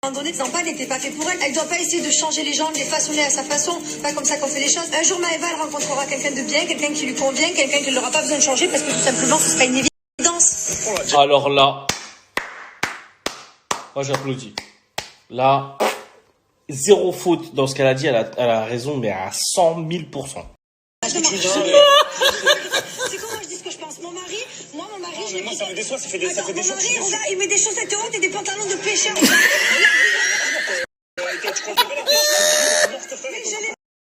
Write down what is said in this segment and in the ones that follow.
À un moment donné, Zampa n'était pas fait pour elle. Elle doit pas essayer de changer les gens, de les façonner à sa façon. Pas comme ça qu'on fait les choses. Un jour, Maëva, elle rencontrera quelqu'un de bien, quelqu'un qui lui convient, quelqu'un qui n'aura pas besoin de changer parce que tout simplement, ce sera une évidence. Alors là, moi j'applaudis. Là, zéro faute dans ce qu'elle a dit. Elle a raison, mais à 100 000%. C'est comment je dis ce que je pense. Mon mari, je l'ai moi, ça me déçoit, ça fait des Mon jours que je mari, suis déçu. il met des chaussettes hautes et des pantalons de pêcheur.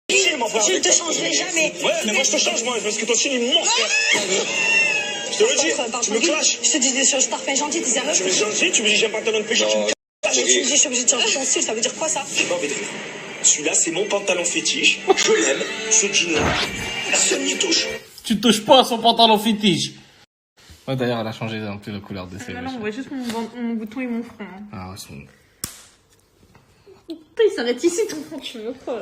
Je ne te changerai jamais. Ouais, mais moi je te change, moi, parce que ton style est monstre. Je te le dis, tu me clashes. Je te dis des choses, je t'arpène gentil, tu dis à Tu me dis gentil, tu me dis j'ai un pantalon de pêcheur, tu me clashes. Tu me dis je suis obligée de changer ton style, ça veut dire quoi ça? J'ai pas envie de rire. Celui-là, c'est mon pantalon fétiche. Je l'aime. Ce jean-là, personne n'y touche. Tu touches pas à son pantalon fétiche. Ouais, d'ailleurs, elle a changé un peu la couleur de ses Non, on voit juste mon bouton et mon front. Hein. Ah ouais, c'est bon. Putain, il s'arrête ici ton front, tu veux quoi?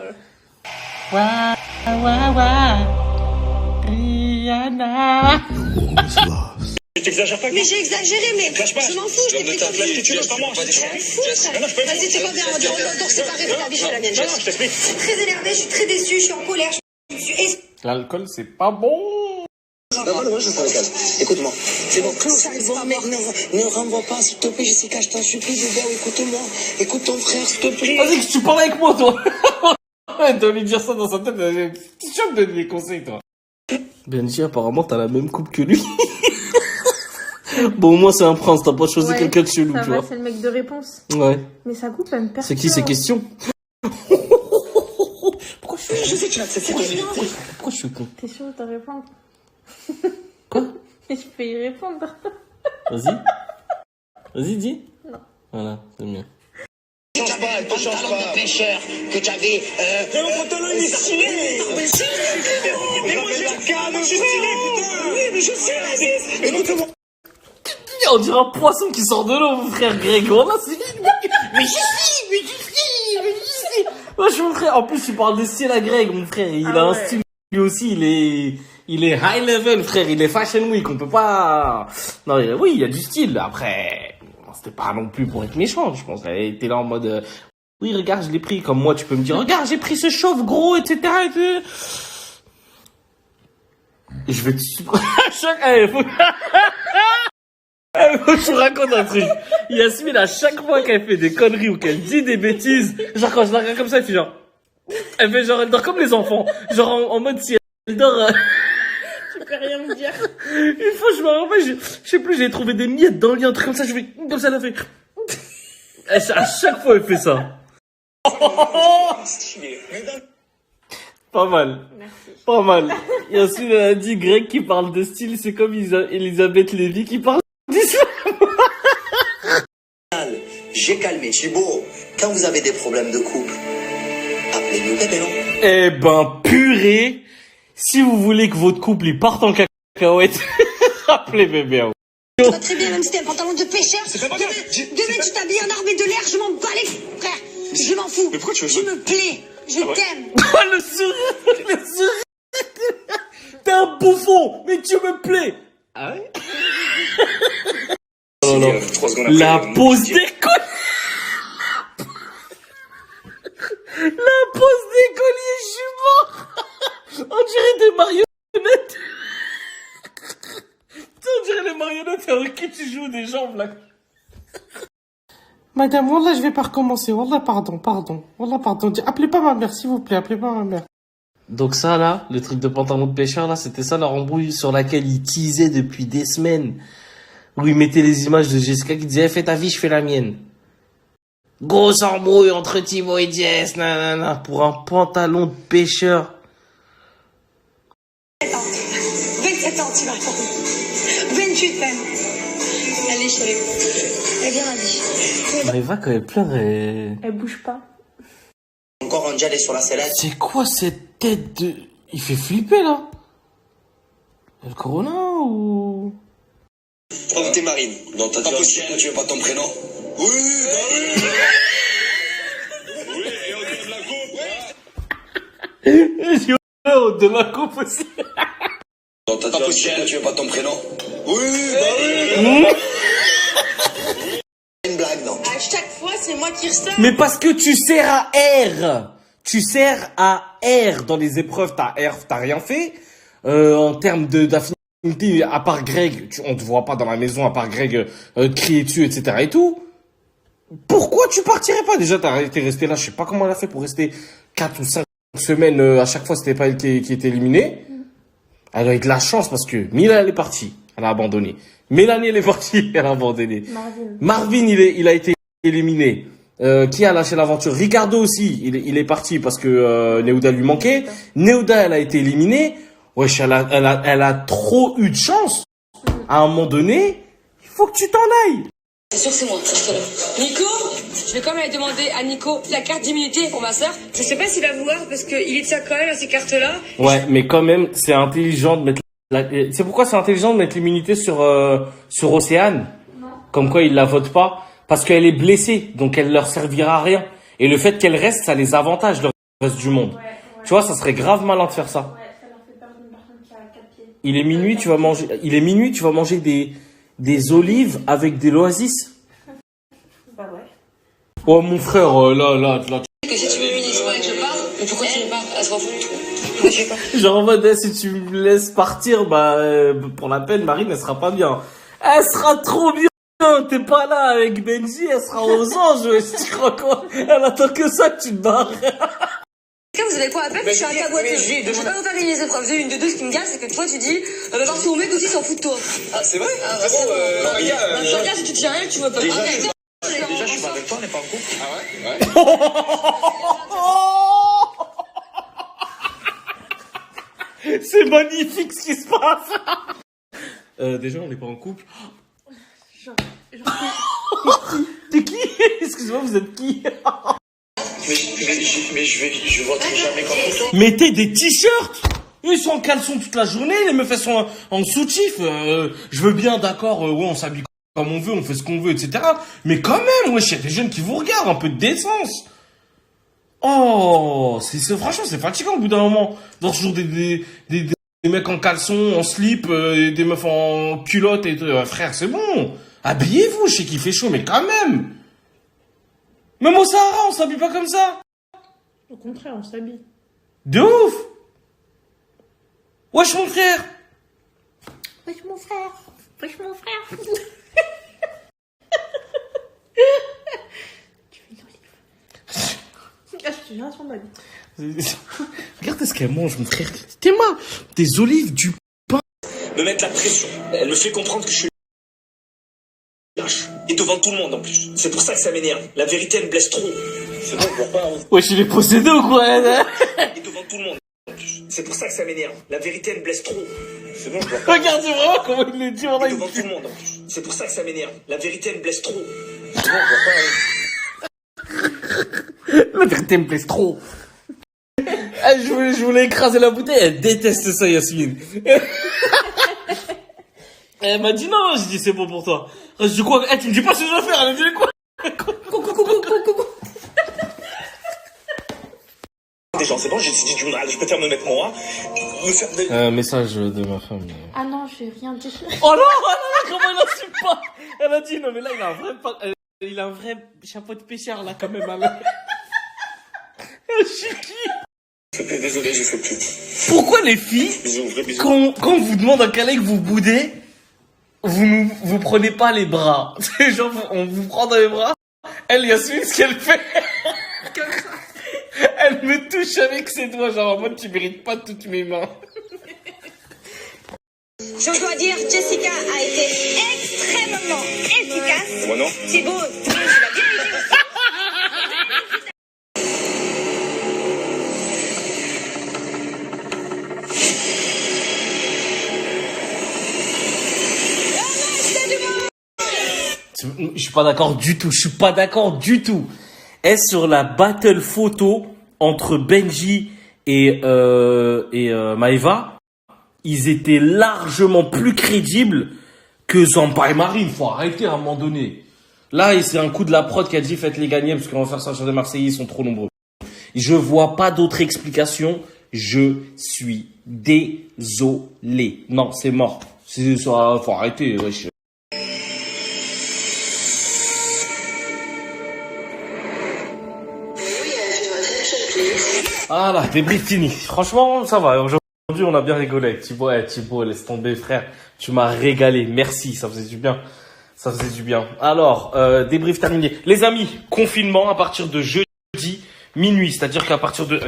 Rihanna. Tu t'exagères pas, Mais j'ai exagéré, mais Clash pas. je m'en fous, je t'ai pris ton Clash, fils. tu veux pas moi. Je m'en fous, ça. Vas-y, c'est quoi bien, on doit séparer de la vie, je fais la mienne. Non, je t'explique. Je suis très énervée, je suis très déçue, je suis en colère, je suis L'alcool, c'est pas bon. Non, je suis calme. Écoute-moi. C'est bon, ne renvoie pas, s'il te plaît, Jessica, je t'en supplie, bébé, écoute-moi. Écoute ton frère, s'il te plaît. Vas-y, que tu parles avec moi, toi. Elle doit lui dire ça dans sa tête. Tu me donnes des conseils, toi. Benji, apparemment, t'as la même coupe que lui. Bon, au moins, c'est un prince. T'as pas choisi quelqu'un de chelou, ça tu va, vois. c'est le mec de réponse. Ouais. Mais sa coupe, elle me perturbe. C'est qui ces questions? Pourquoi Je sais que tu l'as accepté. Pourquoi je suis con? T'es sûr de te répondre? Quoi? Mais je peux y répondre. Vas-y. Vas-y, dis. Non. Voilà, c'est mieux. Change pas, elle te change pas. Pêcheur que tu avais. Mais mon pantalon, il est stylé. Mais moi, j'ai la canne, je suis stylé, putain. Oui, mais je sais, écoute-moi. On dirait un poisson qui sort de l'eau, mon frère Greg. Voilà, c'est lui. Mais je suis. Moi, je suis mon frère. En plus, tu parles de style à Greg, mon frère. Il a un style, lui aussi, il est high level, frère. Il est fashion week. On peut pas. Non, oui, il y a du style. Après, c'était pas non plus pour être méchant, je pense. Elle était là en mode, oui, regarde, je l'ai pris. Comme moi, tu peux me dire, regarde, j'ai pris ce chauve gros, etc. Et je vais te je vous raconte un truc. Yasmine, à chaque fois qu'elle fait des conneries ou qu'elle dit des bêtises, genre quand je la regarde comme ça, elle fait genre, elle dort comme les enfants. Genre en mode si elle dort, Tu peux rien me dire. une fois, je me rappelle, je sais plus, j'ai trouvé des miettes dans le lit, un truc comme ça, je fais, comme ça, elle a fait. À chaque fois, elle fait ça. Pas mal. Merci. Pas mal. Yasmine a dit Greg qui parle de style, c'est comme Elisabeth Lévy qui parle d'islam. J'ai calmé. Chibo, quand vous avez des problèmes de couple, appelez-nous bébé, non? Eh ben, purée. Si vous voulez que votre couple il parte en cacahuète, appelez bébé. Ça va très bien, même si t'es un pantalon de pêcheur. Demain, tu t'habilles en armée de l'air, je m'en bats les frères. Je m'en fous. Mais pourquoi tu veux Je ça? me plais. Je t'aime. Oh, le sourire. T'es un bouffon, mais tu me plais. Ah ouais? Non, non. 3 secondes après, La pose d'école. La pose d'écolier, je suis mort. On dirait des marionnettes. On dirait les marionnettes avec qui tu joues des jambes là. Madame, Wallah, je vais pas recommencer. Wallah, pardon. Wallah, pardon. Appelez pas ma mère, s'il vous plaît. Appelez pas ma mère. Donc ça, là, le truc de pantalon de pêcheur, là, c'était ça leur embrouille sur laquelle ils teasaient depuis des semaines. Où ils mettaient les images de Jessica qui disait, fais ta vie, je fais la mienne. Grosse embrouille entre Thibaut et Jess, nanana, pour un pantalon de pêcheur. 27 ans, tu vas prendre. 28 même. Allez, chérie. Elle vient lundi. Maëva, quand elle pleure, Elle bouge pas. Encore un jalé sur la sellette. C'est quoi cette tête de... Il fait flipper, là. Le corona, ou... Je crois que t'es Marine. Non, t'as dit que tu veux pas ton prénom? Oui, bah oui. Oui, et on dit de la coupe. J'ai honte de la coupe aussi. Non, t'as dit que tu veux pas ton prénom? Oui, bah oui. Une blague, non? À chaque fois, c'est moi qui Kirsten. Mais parce que tu sers à R. Tu sers à R dans les épreuves. T'as R, t'as rien fait. En termes d'affinité, à part Greg, on te voit pas dans la maison, à part Greg crier dessus, etc. et tout. Pourquoi tu partirais pas? Déjà, t'es resté là, je sais pas comment elle a fait pour rester 4 ou 5 semaines, à chaque fois c'était pas elle qui était éliminée. Elle a eu de la chance parce que Mila, elle est partie, elle a abandonné. Mélanie, elle est partie, elle a abandonné. Marvin, il a été éliminé. Qui a lâché l'aventure? Ricardo aussi, il est parti parce que Neouda lui manquait. Neouda, elle a été éliminée. Wesh, elle a trop eu de chance. À un moment donné, il faut que tu t'en ailles. C'est sûr que c'est moi, Nico, je vais quand même aller demander à Nico la carte d'immunité pour ma sœur. Je sais pas s'il va vouloir parce qu'il est de ça quand même à ces cartes-là. Ouais, mais quand même, c'est intelligent de mettre c'est pourquoi c'est intelligent de mettre l'immunité sur Océane. Non. Comme quoi ils la votent pas. Parce qu'elle est blessée, donc elle leur servira à rien. Et le fait qu'elle reste, ça les avantage, le reste du monde. Ouais. Tu vois, ça serait grave malin de faire ça. Ouais, ça leur fait perdre une personne qui a 4 pieds. Il est minuit, tu vas manger des olives avec des l'oasis. Bah ouais. Oh mon frère, là. Que si tu m'immunises pas et que je pars, mais pourquoi tu me pars? Elle se rend foutre. Genre en mode, si tu me laisses partir, pour la peine, Marine, elle sera pas bien. Elle sera trop bien. T'es pas là avec Benji, elle sera aux anges, tu crois quoi? Elle attend que ça que tu te barres. Vous avez quoi à peine? Je suis un caboiteux. Je vais pas vous faire gagner les épreuves. Vous avez une de deux, ce qui me gâche, c'est que toi tu dis, parce que mon mec aussi s'en fout de toi. Ah, c'est vrai? Ah, c'est bon, regarde, si tu tiens rien, tu me peux pas. Déjà, je suis pas avec toi, on n'est pas en couple. Ah ouais? C'est magnifique ce qui se passe. Déjà, on n'est pas en couple. T'es qui? Excuse-moi, vous êtes qui? Mais je voterai jamais contre toi. Mettez des t-shirts. Ils sont en caleçon toute la journée, les meufs elles sont en soutif. Je veux bien, d'accord, ouais, on s'habille comme on veut, on fait ce qu'on veut, etc. Mais quand même, wesh, y a des jeunes qui vous regardent, un peu de décence. Oh, franchement, c'est fatigant au bout d'un moment. Dans ce jour des mecs en caleçon, en slip, des meufs en culotte et frère, c'est bon. Habillez-vous, je sais qu'il fait chaud, mais quand même. Même au Sahara, on s'habille pas comme ça. Au contraire, on s'habille. De ouf. Wesh mon frère. Wesh mon frère. Wesh mon frère. Tu fais une olive. Ah, je te jure, son olive. Regarde ce qu'elle mange, mon frère. T'es-moi des olives, du pain. Me mettre la pression. Elle me fait comprendre que je suis lâche. Et devant tout le monde en plus. C'est pour ça que ça m'énerve. La vérité elle me blesse trop. C'est bon, je vois pas. Wesh, il est possédé ou quoi? Et devant tout le monde en plus. C'est pour ça que ça m'énerve. La vérité elle me blesse trop. C'est bon, je vois pas. Regarde vraiment comment il le dit. Et devant tout le monde en plus. C'est pour ça que ça m'énerve. La vérité elle me blesse trop. C'est bon, je vois pas. La vérité me blesse trop. Je voulais écraser la bouteille. Elle déteste ça, Yasmine. Elle m'a dit non, j'ai dit c'est bon pour toi. Je dis quoi? Tu me dis pas ce que je dois faire, elle me dit quoi? Coucou. Des gens, c'est bon, j'ai dit du mal, je préfère me mettre moi. Message de ma femme. Ah non, je vais rien dire. Oh non, comment elle n'assume pas? Elle a dit non, mais là il a un vrai chapeau de pêcheur là quand même. Je suis qui? Désolé, je sais plus. Pourquoi les filles, quand on vous demande un câlin que vous boudez, vous prenez pas les bras? Genre, on vous prend dans les bras. Elle, Yasmine, ce qu'elle fait. Comme ça. Elle me touche avec ses doigts, genre en mode tu mérites pas toutes mes mains. Je dois dire, Jessica a été extrêmement efficace. Moi non. Thibaut, tu l'as bien aidé aussi. Je suis pas d'accord du tout. Est-ce sur la battle photo entre Benji et Maeva, ils étaient largement plus crédibles que Zampa et Marine. Faut arrêter à un moment donné. Là, c'est un coup de la prod qui a dit faites-les gagner parce qu'on va faire ça sur des Marseillais, ils sont trop nombreux. Je vois pas d'autre explication. Je suis désolé. Non, c'est mort. Faut arrêter. Wesh. Ah là, débrief fini. Franchement, ça va. Aujourd'hui, on a bien rigolé avec Thibaut. Thibaut, laisse tomber, frère. Tu m'as régalé. Merci, ça faisait du bien. Ça faisait du bien. Alors, débrief terminé. Les amis, confinement à partir de jeudi minuit. C'est-à-dire qu'à partir de...